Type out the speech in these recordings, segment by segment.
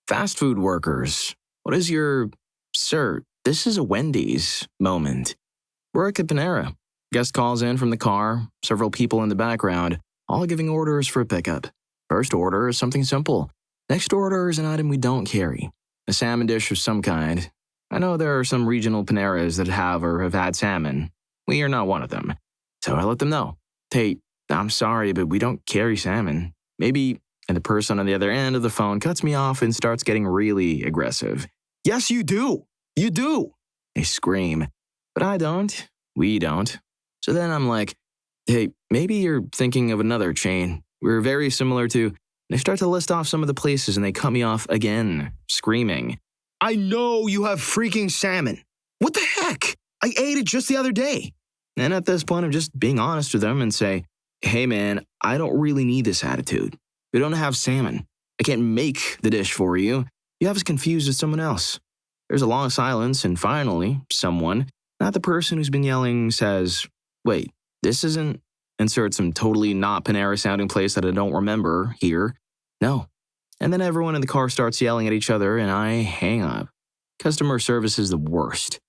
Fast food workers. What is your, sir, this is a Wendy's moment. We're at Panera. Guest calls in from the car, several people in the background, all giving orders for a pickup. First order is something simple. Next order is an item we don't carry. A salmon dish of some kind. I know there are some regional Paneras that have or have had salmon. We are not one of them. So I let them know. Hey, I'm sorry, but we don't carry salmon. Maybe, and the person on the other end of the phone cuts me off and starts getting really aggressive. Yes, you do. You do. They scream. But I don't. We don't. So then I'm like, hey, maybe you're thinking of another chain. We're very similar to... They start to list off some of the places and they cut me off again, screaming. I know you have freaking salmon. What the heck? I ate it just the other day. And at this point, I'm just being honest with them and say, hey man, I don't really need this attitude. We don't have salmon. I can't make the dish for you. You have us confused with someone else. There's a long silence and finally, someone, not the person who's been yelling, says, wait, this isn't... Insert some totally not Panera sounding place that I don't remember here. No. And then everyone in the car starts yelling at each other and I hang up. Customer service is the worst.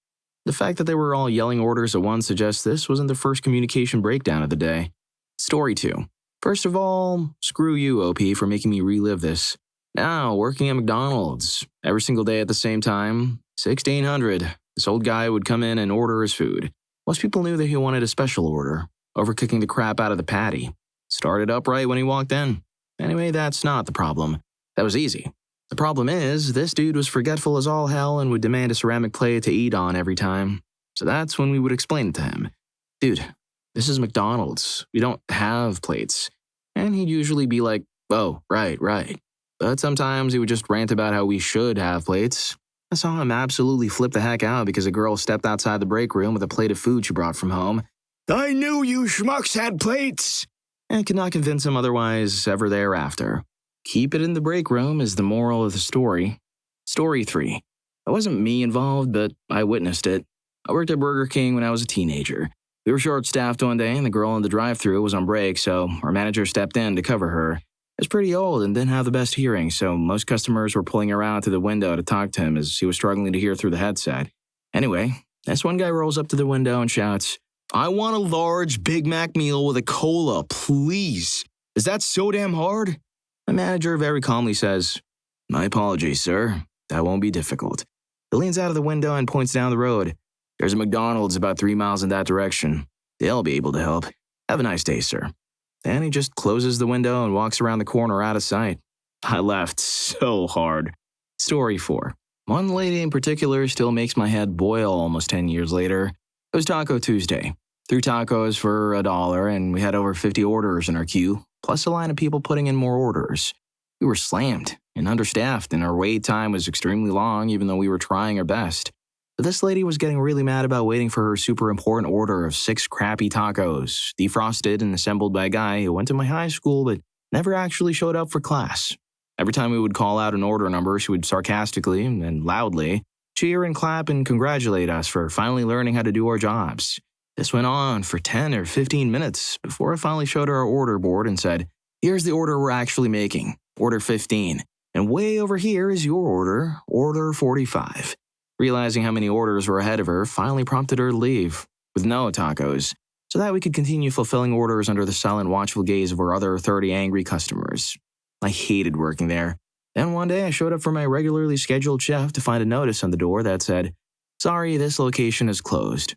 The fact that they were all yelling orders at once suggests this wasn't the first communication breakdown of the day. Story 2. First of all, screw you, OP, for making me relive this. Now, working at McDonald's. Every single day at the same time, 1600. This old guy would come in and order his food. Most people knew that he wanted a special order. Overcooking the crap out of the patty. Started upright when he walked in. Anyway, that's not the problem. That was easy. The problem is, this dude was forgetful as all hell and would demand a ceramic plate to eat on every time. So that's when we would explain it to him. Dude, this is McDonald's. We don't have plates. And he'd usually be like, oh, right. But sometimes he would just rant about how we should have plates. I saw him absolutely flip the heck out because a girl stepped outside the break room with a plate of food she brought from home. I knew you schmucks had plates! And could not convince him otherwise ever thereafter. Keep it in the break room is the moral of the story. Story 3. It wasn't me involved, but I witnessed it. I worked at Burger King when I was a teenager. We were short-staffed one day and the girl in the drive-thru was on break, so our manager stepped in to cover her. He was pretty old and didn't have the best hearing, so most customers were pulling around to the window to talk to him as he was struggling to hear through the headset. Anyway, this one guy rolls up to the window and shouts, I want a large Big Mac meal with a cola, please. Is that so damn hard? The manager very calmly says, my apologies, sir. That won't be difficult. He leans out of the window and points down the road. There's a McDonald's about 3 miles in that direction. They'll be able to help. Have a nice day, sir. Then he just closes the window and walks around the corner out of sight. I laughed so hard. Story 4. One lady in particular still makes my head boil almost 10 years later. It was Taco Tuesday. 3 tacos for $1, and we had over 50 orders in our queue, plus a line of people putting in more orders. We were slammed and understaffed, and our wait time was extremely long even though we were trying our best. But this lady was getting really mad about waiting for her super important order of 6 crappy tacos, defrosted and assembled by a guy who went to my high school but never actually showed up for class. Every time we would call out an order number, she would sarcastically and loudly cheer and clap and congratulate us for finally learning how to do our jobs. This went on for 10 or 15 minutes before I finally showed her our order board and said, here's the order we're actually making, order 15. And way over here is your order, order 45. Realizing how many orders were ahead of her finally prompted her to leave, with no tacos, so that we could continue fulfilling orders under the silent watchful gaze of our other 30 angry customers. I hated working there. Then one day I showed up for my regularly scheduled shift to find a notice on the door that said, sorry, this location is closed.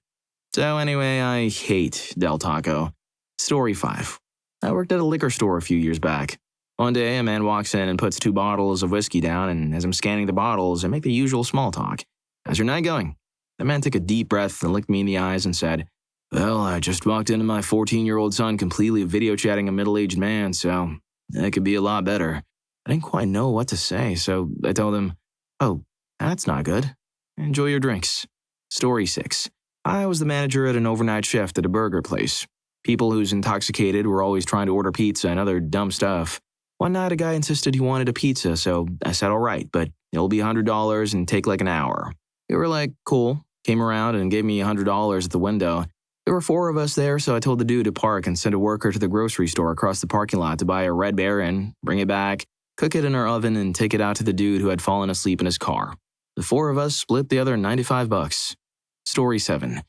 So anyway, I hate Del Taco. Story 5. I worked at a liquor store a few years back. One day, a man walks in and puts 2 bottles of whiskey down, and as I'm scanning the bottles, I make the usual small talk. How's your night going? The man took a deep breath and looked me in the eyes and said, well, I just walked into my 14-year-old son completely video chatting a middle-aged man, so that could be a lot better. I didn't quite know what to say, so I told him, oh, that's not good. Enjoy your drinks. Story 6. I was the manager at an overnight shift at a burger place. People who's intoxicated were always trying to order pizza and other dumb stuff. One night, a guy insisted he wanted a pizza, so I said, all right, but it'll be $100 and take like an hour. They were like, cool. Came around and gave me $100 at the window. There were 4 of us there, so I told the dude to park and send a worker to the grocery store across the parking lot to buy a Red Baron, bring it back, cook it in our oven, and take it out to the dude who had fallen asleep in his car. The four of us split the other $95. Story 7.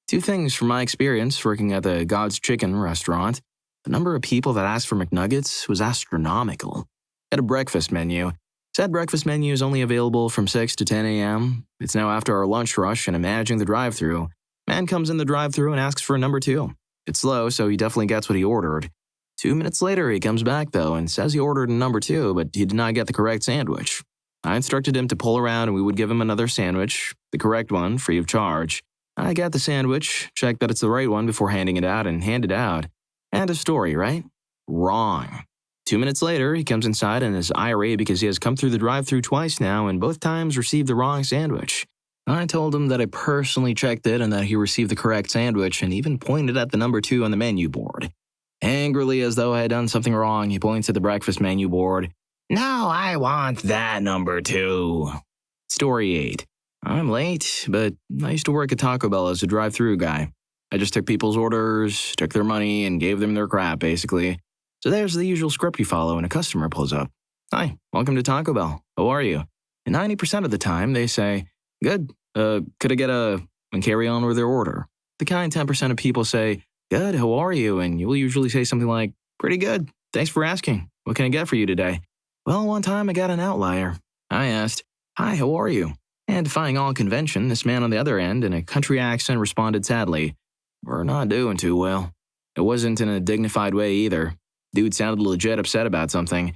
Two things from my experience working at the God's Chicken restaurant. The number of people that asked for McNuggets was astronomical. At a breakfast menu. Said breakfast menu is only available from 6 to 10 a.m. It's now after our lunch rush and I'm managing the drive-thru. Man comes in the drive-thru and asks for a number 2. It's slow, so he definitely gets what he ordered. 2 minutes later, he comes back, though, and says he ordered a number 2, but he did not get the correct sandwich. I instructed him to pull around and we would give him another sandwich, the correct one, free of charge. I got the sandwich, checked that it's the right one before handing it out, and hand it out. End of story, right? Wrong. 2 minutes later, he comes inside and is irate because he has come through the drive-thru twice now and both times received the wrong sandwich. I told him that I personally checked it and that he received the correct sandwich and even pointed at the number 2 on the menu board. Angrily, as though I had done something wrong, he points at the breakfast menu board. No, I want that number 2. Story 8. I'm late, but I used to work at Taco Bell as a drive-thru guy. I just took people's orders, took their money, and gave them their crap, basically. So there's the usual script you follow when a customer pulls up. Hi, welcome to Taco Bell. How are you? And 90% of the time, they say, good. Could I get and carry on with their order? The kind 10% of people say, good, how are you? And you'll usually say something like, pretty good. Thanks for asking. What can I get for you today? Well, one time I got an outlier. I asked, hi, how are you? And defying all convention, this man on the other end, in a country accent, responded sadly, we're not doing too well. It wasn't in a dignified way either. Dude sounded legit upset about something.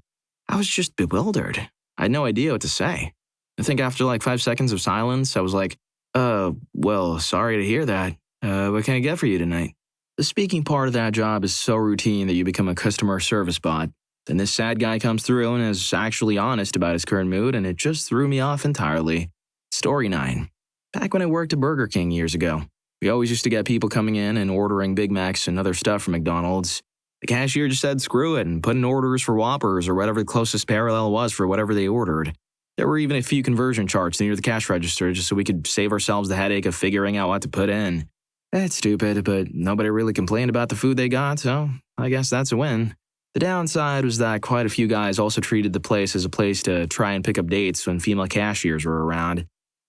I was just bewildered. I had no idea what to say. I think after like 5 seconds of silence, I was like, well, sorry to hear that. What can I get for you tonight? The speaking part of that job is so routine that you become a customer service bot. Then this sad guy comes through and is actually honest about his current mood, and it just threw me off entirely. Story 9. Back when I worked at Burger King years ago, we always used to get people coming in and ordering Big Macs and other stuff from McDonald's. The cashier just said screw it and put in orders for Whoppers or whatever the closest parallel was for whatever they ordered. There were even a few conversion charts near the cash register just so we could save ourselves the headache of figuring out what to put in. That's stupid, but nobody really complained about the food they got, so I guess that's a win. The downside was that quite a few guys also treated the place as a place to try and pick up dates when female cashiers were around.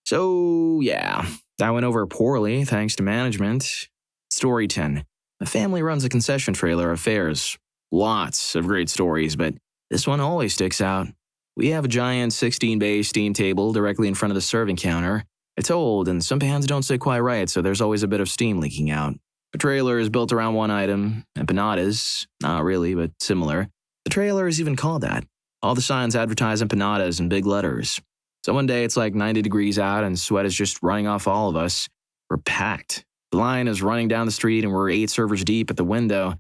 So, yeah, that went over poorly thanks to management. Story 10. My family runs a concession trailer of fairs. Lots of great stories, but this one always sticks out. We have a giant 16-bay steam table directly in front of the serving counter. It's old, and some pans don't sit quite right, so there's always a bit of steam leaking out. The trailer is built around one item, empanadas. Not really, but similar. The trailer is even called that. All the signs advertise empanadas in big letters. So one day it's like 90 degrees out and sweat is just running off all of us. We're packed. The line is running down the street and we're 8 servers deep at the window.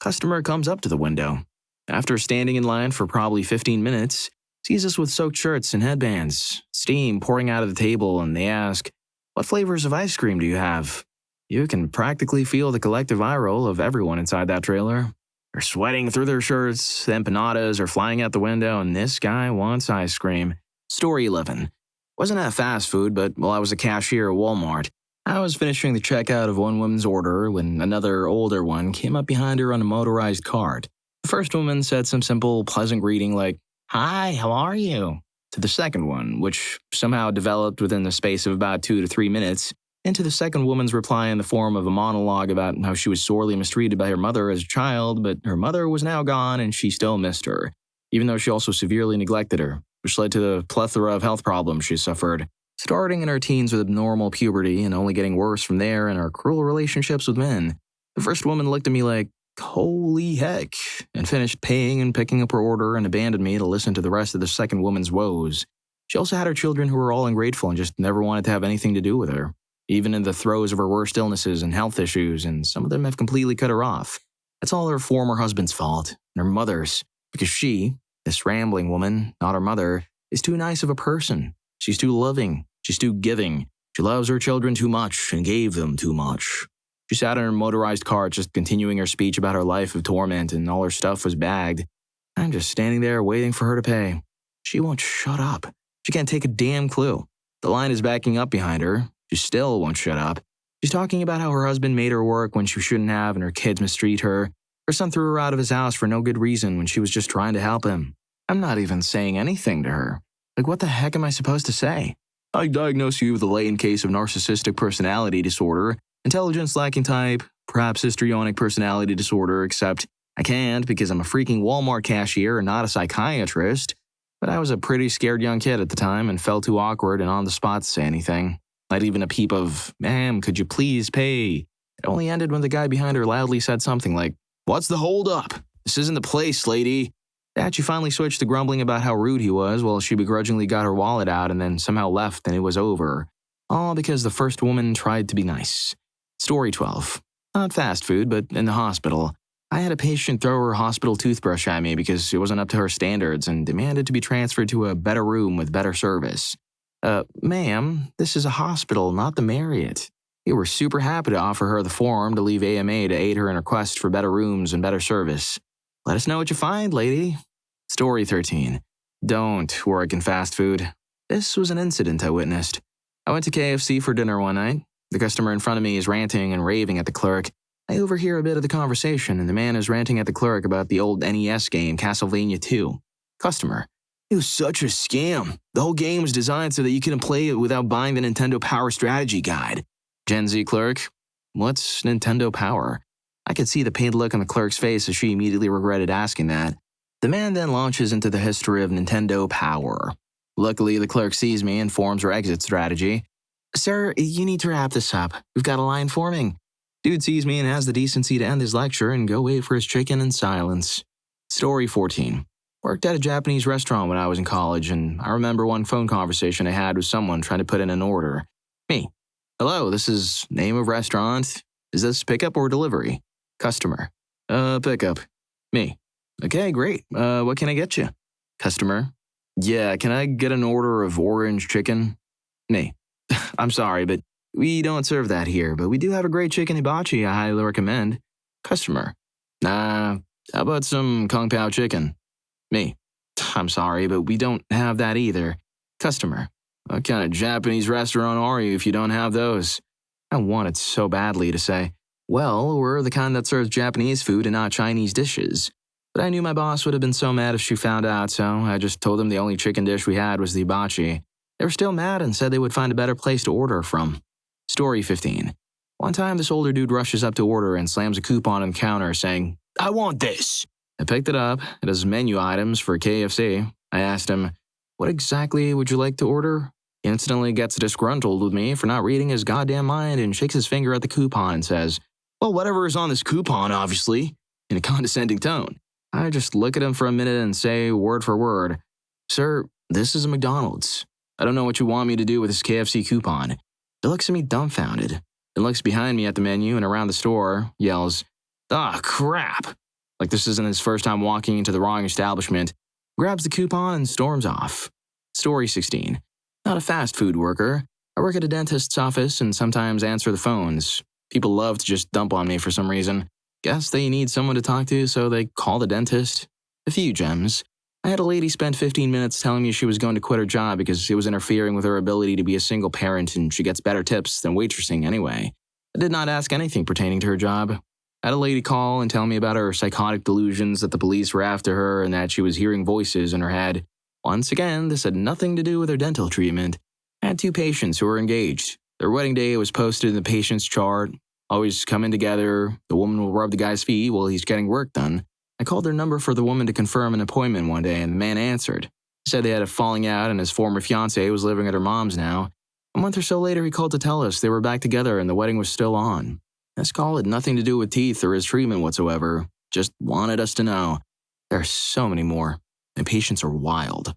Customer comes up to the window. After standing in line for probably 15 minutes, sees us with soaked shirts and headbands, steam pouring out of the table, and they ask, what flavors of ice cream do you have? You can practically feel the collective eye roll of everyone inside that trailer. They're sweating through their shirts, the empanadas are flying out the window, and this guy wants ice cream. Story 11. Wasn't at fast food, but while I was a cashier at Walmart, I was finishing the checkout of one woman's order when another older one came up behind her on a motorized cart. The first woman said some simple, pleasant greeting like, hi, how are you? To the second one, which somehow developed within the space of about 2 to 3 minutes, into the second woman's reply in the form of a monologue about how she was sorely mistreated by her mother as a child, but her mother was now gone and she still missed her, even though she also severely neglected her, which led to the plethora of health problems she suffered, starting in her teens with abnormal puberty and only getting worse from there in her cruel relationships with men. The first woman looked at me like, holy heck, and finished paying and picking up her order and abandoned me to listen to the rest of the second woman's woes. She also had her children who were all ungrateful and just never wanted to have anything to do with her, even in the throes of her worst illnesses and health issues, and some of them have completely cut her off. That's all her former husband's fault, and her mother's, because she, this rambling woman, not her mother, is too nice of a person. She's too loving. She's too giving. She loves her children too much and gave them too much. She sat in her motorized cart just continuing her speech about her life of torment, and all her stuff was bagged. I'm just standing there waiting for her to pay. She won't shut up. She can't take a damn clue. The line is backing up behind her. She still won't shut up. She's talking about how her husband made her work when she shouldn't have and her kids mistreat her. Her son threw her out of his house for no good reason when she was just trying to help him. I'm not even saying anything to her. Like, what the heck am I supposed to say? I diagnose you with a latent case of narcissistic personality disorder, intelligence lacking type, perhaps histrionic personality disorder, except I can't because I'm a freaking Walmart cashier and not a psychiatrist. But I was a pretty scared young kid at the time and felt too awkward and on the spot to say anything. Not even a peep of, "Ma'am, could you please pay?" It only ended when the guy behind her loudly said something like, "What's the hold up? This isn't the place, lady." That she finally switched to grumbling about how rude he was while she begrudgingly got her wallet out and then somehow left and it was over. All because the first woman tried to be nice. Story 12. Not fast food, but in the hospital. I had a patient throw her hospital toothbrush at me because it wasn't up to her standards and demanded to be transferred to a better room with better service. Ma'am, this is a hospital, not the Marriott. We were super happy to offer her the form to leave AMA to aid her in her quest for better rooms and better service. Let us know what you find, lady. Story 13. Don't work in fast food. This was an incident I witnessed. I went to KFC for dinner one night. The customer in front of me is ranting and raving at the clerk. I overhear a bit of the conversation, and the man is ranting at the clerk about the old NES game, Castlevania 2. Customer. It was such a scam. The whole game was designed so that you couldn't play it without buying the Nintendo Power Strategy Guide. Gen Z clerk. What's Nintendo Power? I could see the pained look on the clerk's face as she immediately regretted asking that. The man then launches into the history of Nintendo Power. Luckily, the clerk sees me and forms her exit strategy. Sir, you need to wrap this up. We've got a line forming. Dude sees me and has the decency to end his lecture and go wait for his chicken in silence. Story 14. Worked at a Japanese restaurant when I was in college, and I remember one phone conversation I had with someone trying to put in an order. Me. Hello, this is name of restaurant. Is this pickup or delivery? Customer. Pickup. Me. Okay, great. What can I get you? Customer. Yeah, can I get an order of orange chicken? Me. I'm sorry, but we don't serve that here, but we do have a great chicken hibachi I highly recommend. Customer. Nah, how about some Kung Pao chicken? Me. I'm sorry, but we don't have that either. Customer. What kind of Japanese restaurant are you if you don't have those? I wanted so badly to say, well, we're the kind that serves Japanese food and not Chinese dishes. But I knew my boss would have been so mad if she found out, so I just told them the only chicken dish we had was the hibachi. They were still mad and said they would find a better place to order from. Story 15. One time, this older dude rushes up to order and slams a coupon on the counter saying, I want this. I picked it up. It has menu items for KFC. I asked him, what exactly would you like to order? He instantly gets disgruntled with me for not reading his goddamn mind and shakes his finger at the coupon and says, well, whatever is on this coupon, obviously, in a condescending tone. I just look at him for a minute and say word for word, Sir, this is a McDonald's. I don't know what you want me to do with this KFC coupon. He looks at me dumbfounded, and looks behind me at the menu and around the store, yells, ah, crap. Like this isn't his first time walking into the wrong establishment, grabs the coupon and storms off. Story 16. Not a fast food worker. I work at a dentist's office and sometimes answer the phones. People love to just dump on me for some reason. Guess they need someone to talk to, so they call the dentist. A few gems. I had a lady spend 15 minutes telling me she was going to quit her job because it was interfering with her ability to be a single parent and she gets better tips than waitressing anyway. I did not ask anything pertaining to her job. I had a lady call and tell me about her psychotic delusions that the police were after her and that she was hearing voices in her head. Once again, this had nothing to do with her dental treatment. I had two patients who were engaged. Their wedding day was posted in the patient's chart. Always come in together. The woman will rub the guy's feet while he's getting work done. I called their number for the woman to confirm an appointment one day, and the man answered. He said they had a falling out and his former fiancée was living at her mom's now. A month or so later, he called to tell us they were back together and the wedding was still on. This call had nothing to do with teeth or his treatment whatsoever. Just wanted us to know. There are so many more. My patients are wild.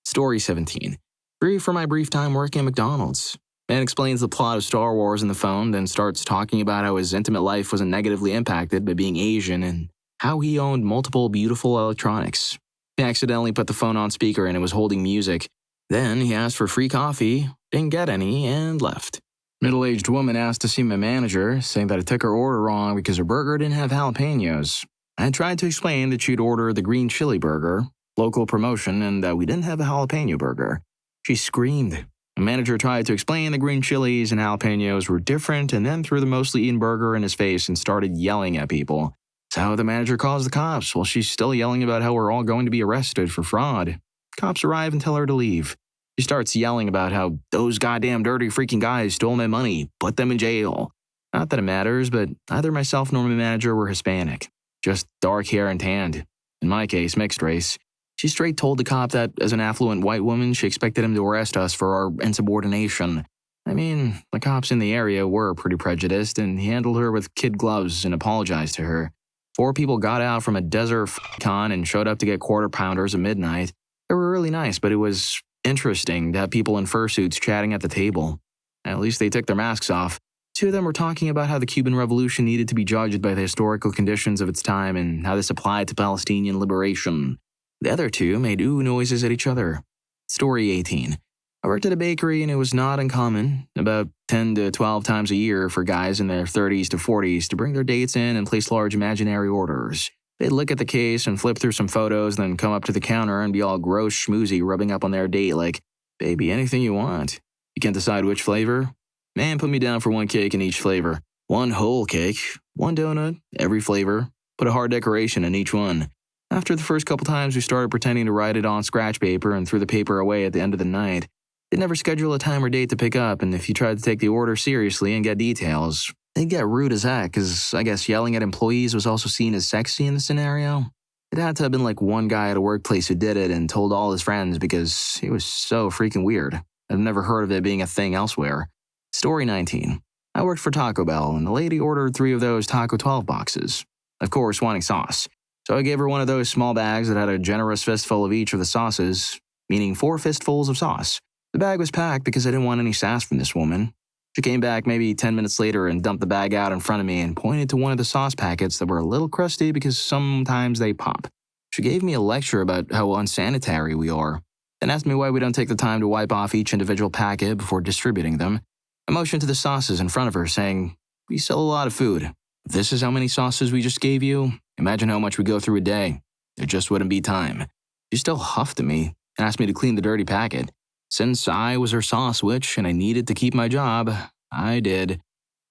Story 17. Free for my brief time working at McDonald's. Man explains the plot of Star Wars in the phone, then starts talking about how his intimate life wasn't negatively impacted by being Asian and how he owned multiple beautiful electronics. He accidentally put the phone on speaker and it was holding music. Then he asked for free coffee, didn't get any, and left. Middle-aged woman asked to see my manager, saying that I took her order wrong because her burger didn't have jalapenos. I had tried to explain that she'd order the green chili burger, local promotion, and that we didn't have a jalapeno burger. She screamed. The manager tried to explain the green chilies and jalapenos were different and then threw the mostly eaten burger in his face and started yelling at people. So the manager calls the cops while she's still yelling about how we're all going to be arrested for fraud. Cops arrive and tell her to leave. She starts yelling about how those goddamn dirty freaking guys stole my money, put them in jail. Not that it matters, but neither myself nor my manager were Hispanic. Just dark hair and tanned. In my case, mixed race. She straight told the cop that as an affluent white woman, she expected him to arrest us for our insubordination. I mean, the cops in the area were pretty prejudiced, and he handled her with kid gloves and apologized to her. 4 people got out from a desert con and showed up to get quarter pounders at midnight. They were really nice, but it was interesting to have people in fursuits chatting at the table. At least they took their masks off. 2 of them were talking about how the Cuban Revolution needed to be judged by the historical conditions of its time and how this applied to Palestinian liberation. The other 2 made ooh noises at each other. Story 18. I worked at a bakery and it was not uncommon, about 10 to 12 times a year, for guys in their 30s to 40s to bring their dates in and place large imaginary orders. They'd look at the case and flip through some photos, then come up to the counter and be all gross schmoozy, rubbing up on their date like, "Baby, anything you want. You can't decide which flavor? Man, put me down for 1 cake in each flavor. 1 whole cake, 1 donut, every flavor. Put a hard decoration in each one." After the first couple times, we started pretending to write it on scratch paper and threw the paper away at the end of the night. They'd never schedule a time or date to pick up, and if you tried to take the order seriously and get details, they'd get rude as heck, because I guess yelling at employees was also seen as sexy in the scenario. It had to have been like one guy at a workplace who did it and told all his friends because it was so freaking weird. I've never heard of it being a thing elsewhere. Story 19. I worked for Taco Bell, and the lady ordered 3 of those Taco 12 boxes. Of course, wanting sauce. So I gave her one of those small bags that had a generous fistful of each of the sauces, meaning 4 fistfuls of sauce. The bag was packed because I didn't want any sass from this woman. She came back maybe 10 minutes later and dumped the bag out in front of me and pointed to one of the sauce packets that were a little crusty because sometimes they pop. She gave me a lecture about how unsanitary we are, then asked me why we don't take the time to wipe off each individual packet before distributing them. I motioned to the sauces in front of her, saying, "We sell a lot of food. If this is how many sauces we just gave you, imagine how much we go through a day. There just wouldn't be time." She still huffed at me and asked me to clean the dirty packet. Since I was her sauce witch and I needed to keep my job, I did.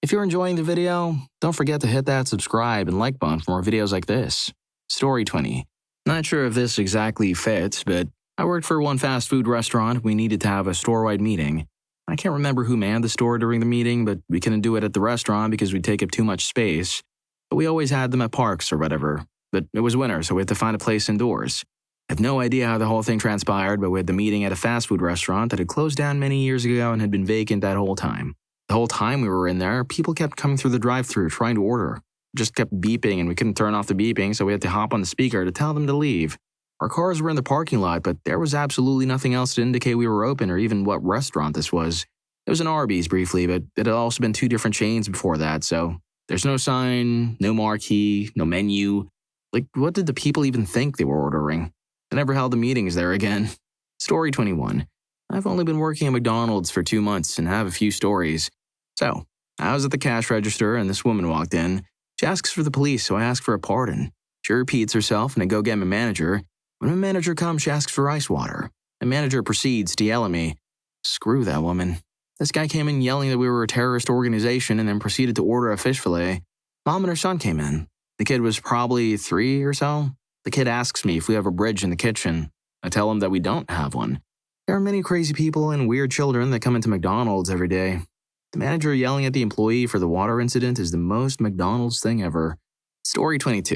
If you're enjoying the video, don't forget to hit that subscribe and like button for more videos like this. Story 20. Not sure if this exactly fits, but I worked for one fast food restaurant. We needed to have a store-wide meeting. I can't remember who manned the store during the meeting, but we couldn't do it at the restaurant because we'd take up too much space. But we always had them at parks or whatever. But it was winter, so we had to find a place indoors. I have no idea how the whole thing transpired, but we had the meeting at a fast food restaurant that had closed down many years ago and had been vacant that whole time. The whole time we were in there, people kept coming through the drive-thru trying to order. It just kept beeping and we couldn't turn off the beeping, so we had to hop on the speaker to tell them to leave. Our cars were in the parking lot, but there was absolutely nothing else to indicate we were open or even what restaurant this was. It was an Arby's briefly, but it had also been 2 different chains before that, so there's no sign, no marquee, no menu. Like, what did the people even think they were ordering? I never held the meetings there again. Story 21. I've only been working at McDonald's for 2 months and have a few stories. So, I was at the cash register and this woman walked in. She asks for the police, so I ask for a pardon. She repeats herself and I go get my manager. When my manager comes, she asks for ice water. My manager proceeds to yell at me. Screw that woman. This guy came in yelling that we were a terrorist organization and then proceeded to order a fish fillet. Mom and her son came in. The kid was probably 3 or so. The kid asks me if we have a bridge in the kitchen. I tell him that we don't have one. There are many crazy people and weird children that come into McDonald's every day. The manager yelling at the employee for the water incident is the most McDonald's thing ever. Story 22.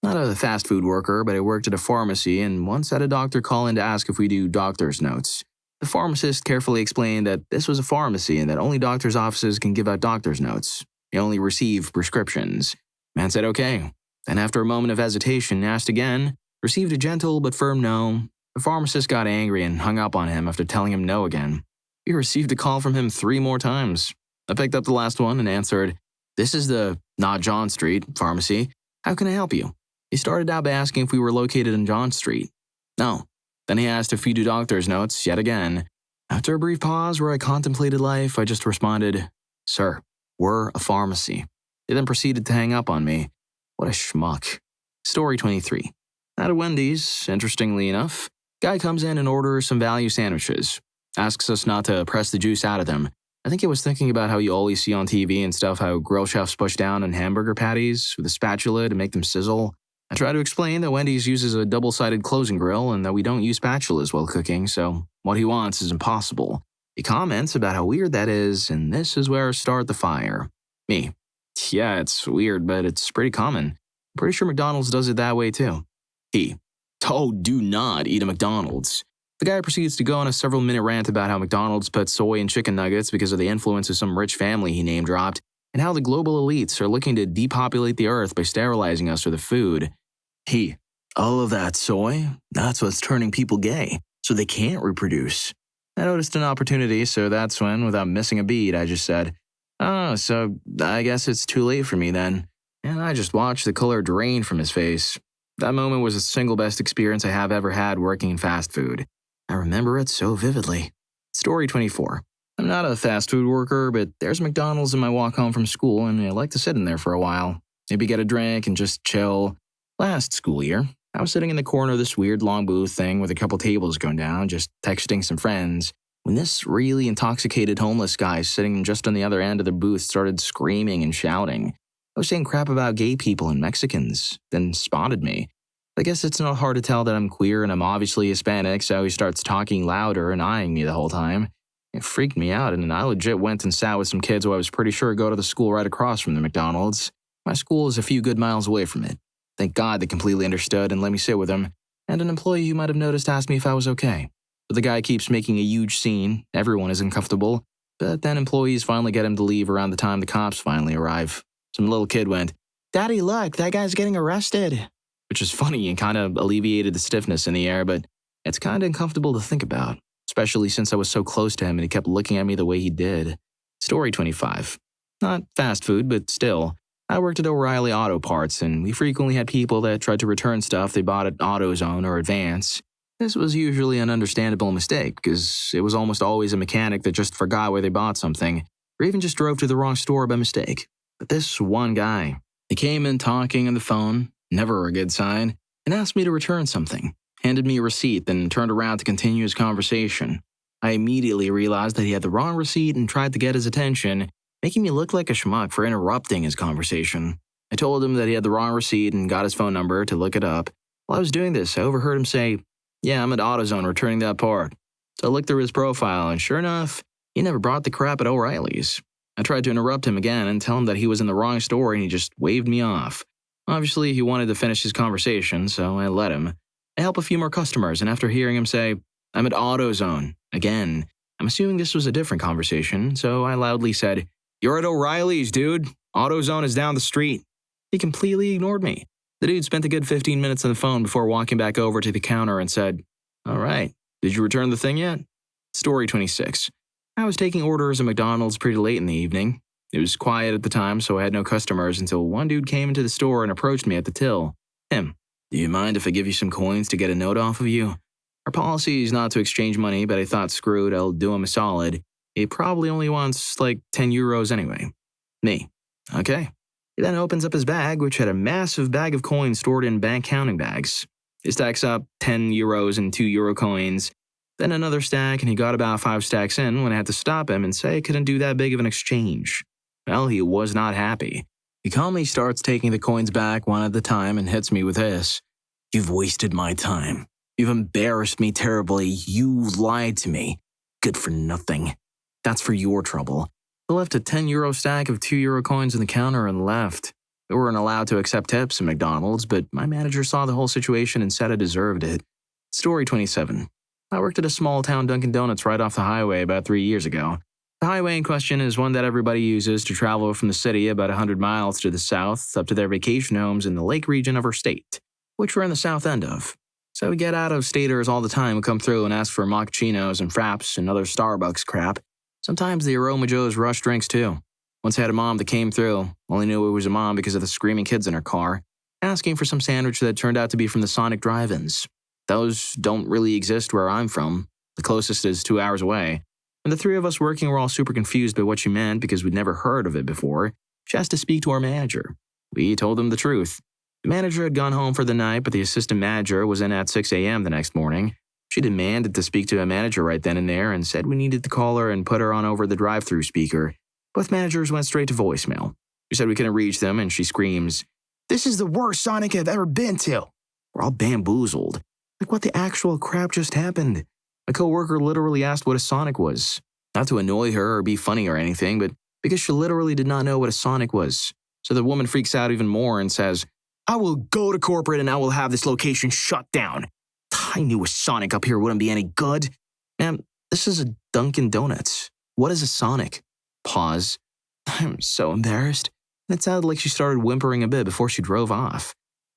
Not a fast food worker, but I worked at a pharmacy and once had a doctor call in to ask if we do doctor's notes. The pharmacist carefully explained that this was a pharmacy and that only doctor's offices can give out doctor's notes. They only receive prescriptions. Man said okay. Then after a moment of hesitation, asked again, received a gentle but firm no. The pharmacist got angry and hung up on him after telling him no again. We received a call from him 3 more times. I picked up the last one and answered, "This is the not John Street pharmacy. How can I help you?" He started out by asking if we were located in John Street. No. Then he asked if we do doctor's notes yet again. After a brief pause where I contemplated life, I just responded, "Sir, we're a pharmacy." He then proceeded to hang up on me. What a schmuck. Story 23. At a Wendy's, interestingly enough, guy comes in and orders some value sandwiches. Asks us not to press the juice out of them. I think I was thinking about how you always see on TV and stuff how grill chefs push down on hamburger patties with a spatula to make them sizzle. I try to explain that Wendy's uses a double-sided closing grill and that we don't use spatulas while cooking, so what he wants is impossible. He comments about how weird that is, and this is where I start the fire. Me. Yeah, it's weird, but it's pretty common. I'm pretty sure McDonald's does it that way too. He. Oh, do not eat a McDonald's. The guy proceeds to go on a several-minute rant about how McDonald's puts soy in chicken nuggets because of the influence of some rich family he name-dropped, and how the global elites are looking to depopulate the earth by sterilizing us for the food. He. All of that soy? That's what's turning people gay, so they can't reproduce. I noticed an opportunity, so that's when, without missing a beat, I just said, "Oh, so I guess it's too late for me then." And I just watched the color drain from his face. That moment was the single best experience I have ever had working in fast food. I remember it so vividly. Story 24. I'm not a fast food worker, but there's McDonald's in my walk home from school, and I like to sit in there for a while. Maybe get a drink and just chill. Last school year, I was sitting in the corner of this weird long booth thing with a couple tables going down, just texting some friends, when this really intoxicated homeless guy sitting just on the other end of the booth started screaming and shouting. I was saying crap about gay people and Mexicans, then spotted me. I guess it's not hard to tell that I'm queer and I'm obviously Hispanic, so he starts talking louder and eyeing me the whole time. It freaked me out, and I legit went and sat with some kids who I was pretty sure go to the school right across from the McDonald's. My school is a few good miles away from it. Thank God they completely understood and let me sit with him, and an employee who might have noticed asked me if I was okay. But the guy keeps making a huge scene, everyone is uncomfortable, but then employees finally get him to leave around the time the cops finally arrive. Some little kid went, "Daddy, look, that guy's getting arrested." Which is funny and kind of alleviated the stiffness in the air, but it's kind of uncomfortable to think about, especially since I was so close to him and he kept looking at me the way he did. Story 25. Not fast food, but still. I worked at O'Reilly Auto Parts, and we frequently had people that tried to return stuff they bought at AutoZone or Advance. This was usually an understandable mistake, because it was almost always a mechanic that just forgot where they bought something, or even just drove to the wrong store by mistake. But this one guy, he came in talking on the phone, never a good sign, and asked me to return something, handed me a receipt, then turned around to continue his conversation. I immediately realized that he had the wrong receipt and tried to get his attention, making me look like a schmuck for interrupting his conversation. I told him that he had the wrong receipt and got his phone number to look it up. While I was doing this, I overheard him say, "Yeah, I'm at AutoZone returning that part." So I looked through his profile, and sure enough, he never brought the crap at O'Reilly's. I tried to interrupt him again and tell him that he was in the wrong store, and he just waved me off. Obviously, he wanted to finish his conversation, so I let him. I help a few more customers, and after hearing him say, "I'm at AutoZone," again, I'm assuming this was a different conversation, so I loudly said, "You're at O'Reilly's, dude. AutoZone is down the street." He completely ignored me. The dude spent a good 15 minutes on the phone before walking back over to the counter and said, "All right, did you return the thing yet?" Story 26. I was taking orders at McDonald's pretty late in the evening. It was quiet at the time, so I had no customers until one dude came into the store and approached me at the till. Him. "Do you mind if I give you some coins to get a note off of you? Our policy is not to exchange money, but I thought, screw it, I'll do him a solid. He probably only wants like 10 euros anyway." Me. Okay. He then opens up his bag, which had a massive bag of coins stored in bank counting bags. He stacks up 10 euros and 2 euro coins, then another stack, and he got about 5 stacks in when I had to stop him and say I couldn't do that big of an exchange. Well, he was not happy. He calmly starts taking the coins back one at a time and hits me with this. "You've wasted my time. You've embarrassed me terribly. You lied to me. Good for nothing. That's for your trouble." He left a 10 euro stack of 2 euro coins on the counter and left. We weren't allowed to accept tips at McDonald's, but my manager saw the whole situation and said I deserved it. Story 27. I worked at a small-town Dunkin' Donuts right off the highway about 3 years ago. The highway in question is one that everybody uses to travel from the city about 100 miles to the south up to their vacation homes in the lake region of our state, which we're in the south end of. So we get out-of-staters all the time who come through and ask for mochachinos and fraps and other Starbucks crap. Sometimes the Aroma Joe's rush drinks too. Once I had a mom that came through, only knew it was a mom because of the screaming kids in her car, asking for some sandwich that turned out to be from the Sonic Drive-Ins. Those don't really exist where I'm from. The closest is 2 hours away. And the three of us working were all super confused by what she meant because we'd never heard of it before. She asked to speak to our manager. We told him the truth. The manager had gone home for the night, but the assistant manager was in at 6 a.m. the next morning. She demanded to speak to a manager right then and there and said we needed to call her and put her on over the drive-through speaker. Both managers went straight to voicemail. We said we couldn't reach them, and she screams, "This is the worst Sonic I've ever been to." We're all bamboozled. Like, what the actual crap just happened? My coworker literally asked what a Sonic was. Not to annoy her or be funny or anything, but because she literally did not know what a Sonic was. So the woman freaks out even more and says, "I will go to corporate and I will have this location shut down. I knew a Sonic up here wouldn't be any good." Ma'am, this is a Dunkin' Donuts. What is a Sonic? Pause. I'm so embarrassed. And it sounded like she started whimpering a bit before she drove off.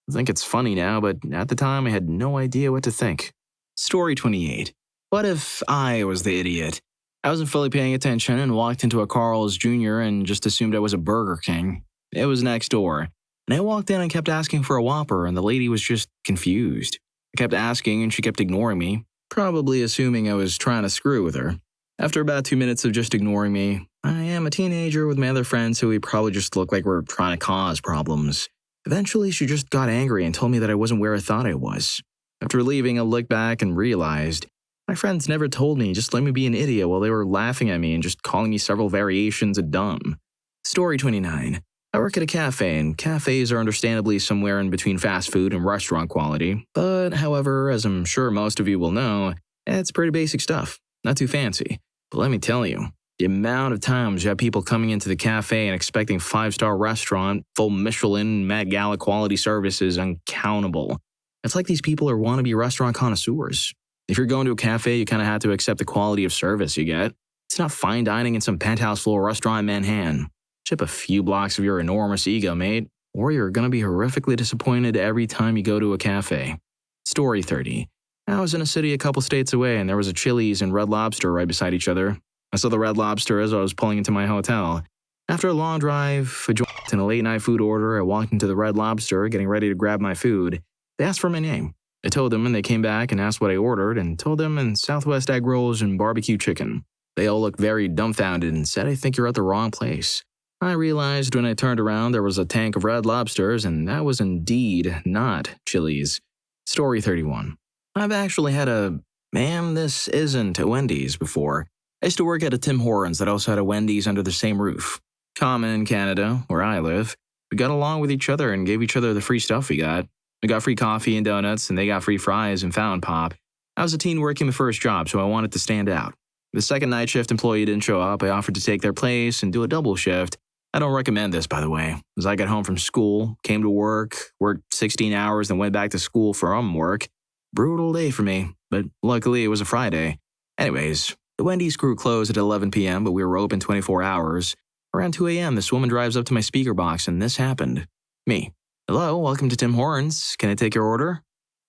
I think it's funny now, but at the time I had no idea what to think. Story 28. What if I was the idiot? I wasn't fully paying attention and walked into a Carl's Jr. and just assumed I was a Burger King. It was next door. And I walked in and kept asking for a Whopper, and the lady was just confused. I kept asking and she kept ignoring me, probably assuming I was trying to screw with her. After about 2 minutes of just ignoring me, I am a teenager with my other friends, so we probably just looked like we're trying to cause problems. Eventually, she just got angry and told me that I wasn't where I thought I was. After leaving, I looked back and realized my friends never told me, just let me be an idiot while they were laughing at me and just calling me several variations of dumb. Story 29. I work at a cafe, and cafes are understandably somewhere in between fast food and restaurant quality. But, however, as I'm sure most of you will know, it's pretty basic stuff. Not too fancy. But let me tell you, the amount of times you have people coming into the cafe and expecting 5-star restaurant, full Michelin, Met Gala quality service is uncountable. It's like these people are wannabe restaurant connoisseurs. If you're going to a cafe, you kind of have to accept the quality of service you get. It's not fine dining in some penthouse floor restaurant in Manhattan. Chip a few blocks of your enormous ego, mate, or you're going to be horrifically disappointed every time you go to a cafe. Story 30. I was in a city a couple states away, and there was a Chili's and Red Lobster right beside each other. I saw the Red Lobster as I was pulling into my hotel. After a long drive, a joint, and a late-night food order, I walked into the Red Lobster, getting ready to grab my food. They asked for my name. I told them, and they came back and asked what I ordered, and told them in Southwest egg rolls and barbecue chicken. They all looked very dumbfounded and said, "I think you're at the wrong place." I realized when I turned around there was a tank of Red Lobsters, and that was indeed not Chili's. Story 31. I've actually had a, "Ma'am, this isn't a Wendy's" before. I used to work at a Tim Hortons that also had a Wendy's under the same roof. Common in Canada, where I live. We got along with each other and gave each other the free stuff we got. We got free coffee and donuts, and they got free fries and fountain pop. I was a teen working the first job, so I wanted to stand out. The second night shift employee didn't show up. I offered to take their place and do a double shift. I don't recommend this, by the way, as I got home from school, came to work, worked 16 hours, then went back to school from work. Brutal day for me, but luckily it was a Friday. Anyways, the Wendy's crew closed at 11 p.m., but we were open 24 hours. Around 2 a.m., this woman drives up to my speaker box, and this happened. Me. "Hello, welcome to Tim Hortons. Can I take your order?"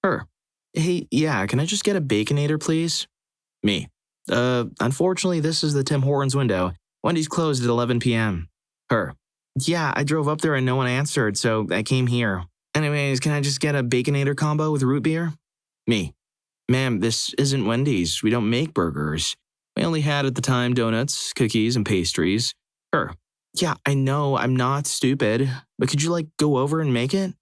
Her. "Hey, yeah, can I just get a Baconator, please?" Me. Unfortunately, this is the Tim Hortons window. Wendy's closed at 11 p.m. Her. "Yeah, I drove up there and no one answered, so I came here. Anyways, can I just get a Baconator combo with root beer?" Me. "Ma'am, this isn't Wendy's. We don't make burgers. We only had at the time donuts, cookies, and pastries." Her. "Yeah, I know, I'm not stupid, but could you, go over and make it?"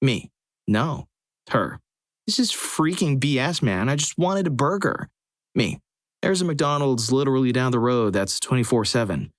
Me. "No." Her. "This is freaking BS, man. I just wanted a burger." Me. "There's a McDonald's literally down the road that's 24/7.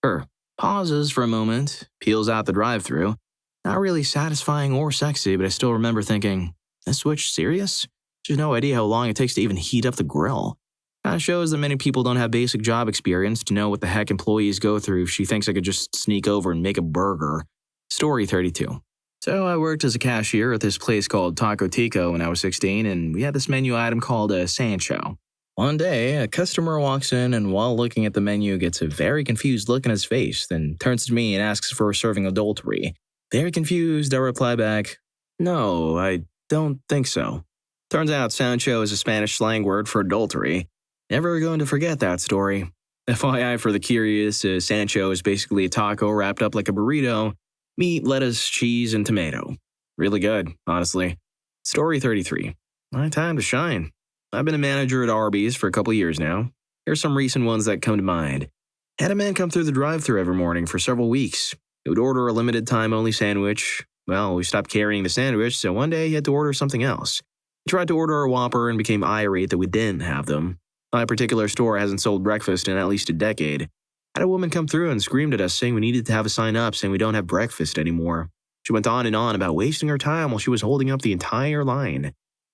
Her. Pauses for a moment, peels out the drive-thru. Not really satisfying or sexy, but I still remember thinking, "This switch serious?" There's no idea how long it takes to even heat up the grill. Kind of shows that many people don't have basic job experience to know what the heck employees go through if she thinks I could just sneak over and make a burger. Story 32. So I worked as a cashier at this place called Taco Tico when I was 16, and we had this menu item called a Sancho. One day, a customer walks in and while looking at the menu gets a very confused look in his face, then turns to me and asks for serving adultery. Very confused, I reply back, "No, I don't think so." Turns out Sancho is a Spanish slang word for adultery. Never going to forget that story. FYI for the curious, Sancho is basically a taco wrapped up like a burrito, meat, lettuce, cheese, and tomato. Really good, honestly. Story 33. My time to shine. I've been a manager at Arby's for a couple years now. Here's some recent ones that come to mind. Had a man come through the drive-thru every morning for several weeks. He would order a limited time only sandwich. Well, we stopped carrying the sandwich, so one day he had to order something else. I tried to order a Whopper and became irate that we didn't have them. My particular store hasn't sold breakfast in at least a decade. I had a woman come through and screamed at us saying we needed to have a sign up saying we don't have breakfast anymore. She went on and on about wasting her time while she was holding up the entire line.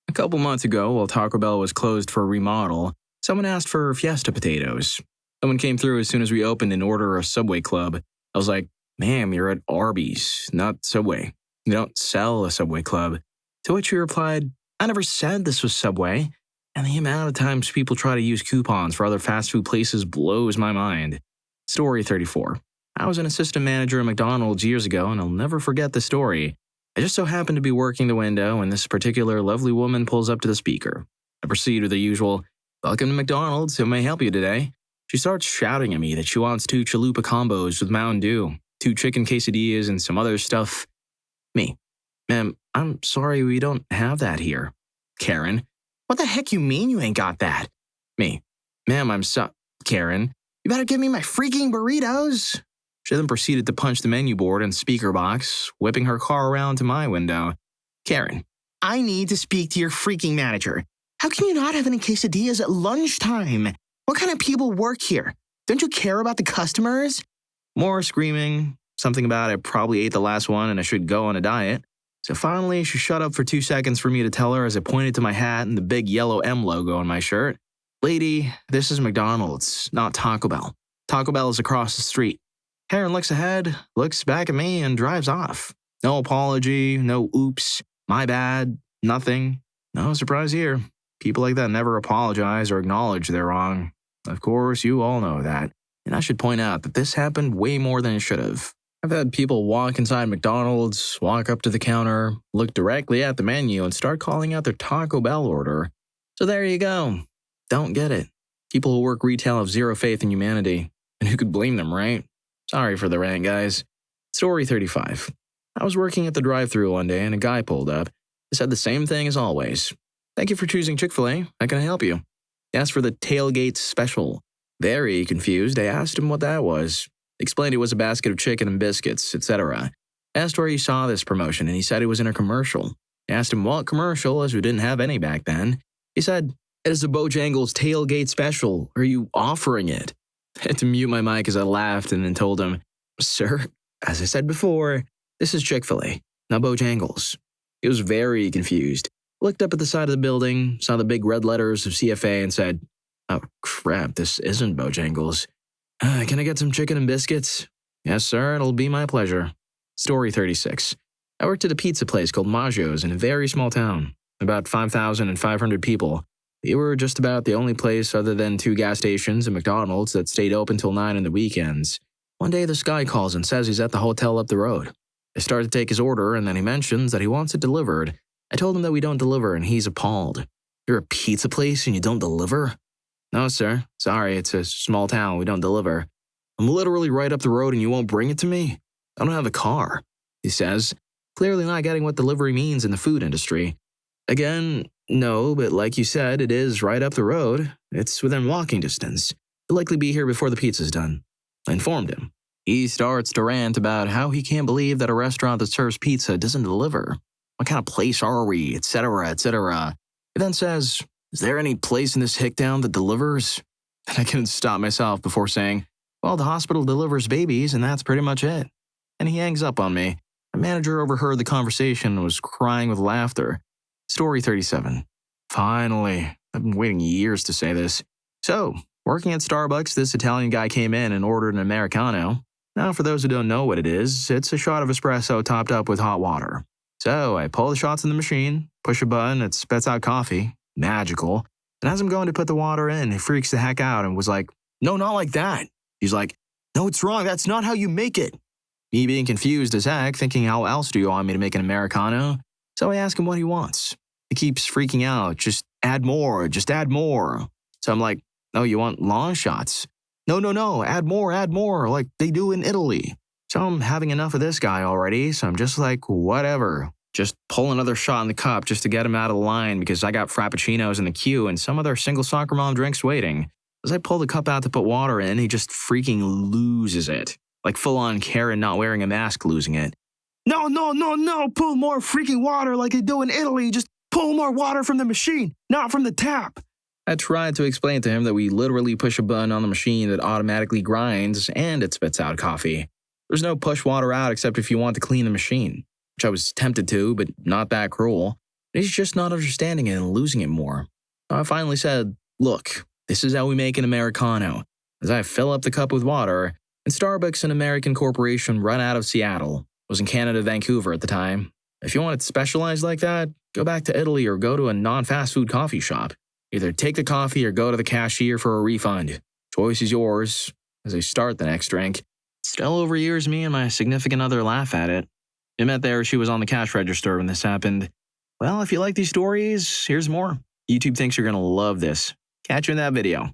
A couple months ago, while Taco Bell was closed for a remodel, someone asked for Fiesta potatoes. Someone came through as soon as we opened and ordered a Subway Club. I was like, ma'am, you're at Arby's, not Subway. You don't sell a Subway Club. To which she replied, I never said this was Subway. And the amount of times people try to use coupons for other fast food places blows my mind. Story 34. I was an assistant manager at McDonald's years ago, and I'll never forget the story. I just so happened to be working the window when this particular lovely woman pulls up to the speaker. I proceed with the usual, welcome to McDonald's, how may I help you today? She starts shouting at me that she wants 2 chalupa combos with Mountain Dew, 2 chicken quesadillas, and some other stuff. Me. Ma'am, I'm sorry we don't have that here. Karen. What the heck you mean you ain't got that? Me. Ma'am, Karen. You better give me my freaking burritos. She then proceeded to punch the menu board and speaker box, whipping her car around to my window. Karen. I need to speak to your freaking manager. How can you not have any quesadillas at lunchtime? What kind of people work here? Don't you care about the customers? More screaming, something about I probably ate the last one and I should go on a diet. So finally, she shut up for 2 seconds for me to tell her as I pointed to my hat and the big yellow M logo on my shirt. Lady, this is McDonald's, not Taco Bell. Taco Bell is across the street. Karen looks ahead, looks back at me, and drives off. No apology, no oops, my bad, nothing. No surprise here. People like that never apologize or acknowledge they're wrong. Of course, you all know that. And I should point out that this happened way more than it should have. I've had people walk inside McDonald's, walk up to the counter, look directly at the menu, and start calling out their Taco Bell order. So there you go. Don't get it. People who work retail have zero faith in humanity. And who could blame them, right? Sorry for the rant, guys. Story 35. I was working at the drive-thru one day and a guy pulled up. He said the same thing as always. Thank you for choosing Chick-fil-A. How can I help you? He asked for the tailgate special. Very confused, I asked him what that was. He explained it was a basket of chicken and biscuits, etc. I asked where he saw this promotion, and he said it was in a commercial. I asked him what commercial, as we didn't have any back then. He said, it is a Bojangles tailgate special. Are you offering it? I had to mute my mic as I laughed and then told him, Sir, as I said before, this is Chick-fil-A, not Bojangles. He was very confused. Looked up at the side of the building, saw the big red letters of CFA and said, oh crap, this isn't Bojangles. Can I get some chicken and biscuits? Yes, sir, it'll be my pleasure. Story 36. I worked at a pizza place called Maggio's in a very small town, about 5,500 people. We were just about the only place other than 2 gas stations and McDonald's that stayed open till 9 on the weekends. One day this guy calls and says he's at the hotel up the road. I start to take his order and then he mentions that he wants it delivered. I told him that we don't deliver and he's appalled. You're a pizza place and you don't deliver? No, sir. Sorry, it's a small town. We don't deliver. I'm literally right up the road and you won't bring it to me? I don't have a car, he says, clearly not getting what delivery means in the food industry. Again, no, but like you said, it is right up the road. It's within walking distance. He'll likely be here before the pizza's done. I informed him. He starts to rant about how he can't believe that a restaurant that serves pizza doesn't deliver. What kind of place are we, etc., etc. He then says, is there any place in this hicktown that delivers? And I couldn't stop myself before saying, well, the hospital delivers babies and that's pretty much it. And he hangs up on me. The manager overheard the conversation and was crying with laughter. Story 37. Finally, I've been waiting years to say this. So, working at Starbucks, this Italian guy came in and ordered an Americano. Now, for those who don't know what it is, it's a shot of espresso topped up with hot water. So, I pull the shots in the machine, push a button, it spits out coffee. Magical. And as I'm going to put the water in, he freaks the heck out and was like, no, not like that. He's like, no, it's wrong. That's not how you make it. Me being confused as heck, thinking how else do you want me to make an Americano? So I ask him what he wants. He keeps freaking out. Just add more. Just add more. So I'm like, oh, you want long shots? No. Add more, like they do in Italy. So I'm having enough of this guy already. So I'm just like, whatever. Just pull another shot in the cup just to get him out of the line because I got frappuccinos in the queue and some other single soccer mom drinks waiting. As I pull the cup out to put water in, he just freaking loses it. Like full-on Karen not wearing a mask losing it. No, pull more freaking water like they do in Italy. Just Pull more water from the machine, not from the tap. I tried to explain to him that we literally push a button on the machine that automatically grinds and it spits out coffee. There's no push water out except if you want to clean the machine, which I was tempted to, but not that cruel. He's just not understanding it and losing it more. So I finally said, look, this is how we make an Americano, as I fill up the cup with water, and Starbucks, an American corporation run out of Seattle, was in Canada, Vancouver at the time. If you want it specialized like that, go back to Italy or go to a non-fast food coffee shop. Either take the coffee or go to the cashier for a refund. Choice is yours, as I start the next drink. Still overhears me and my significant other laugh at it. I met there, she was on the cash register when this happened. Well, if you like these stories, here's more. YouTube thinks you're going to love this. Catch you in that video.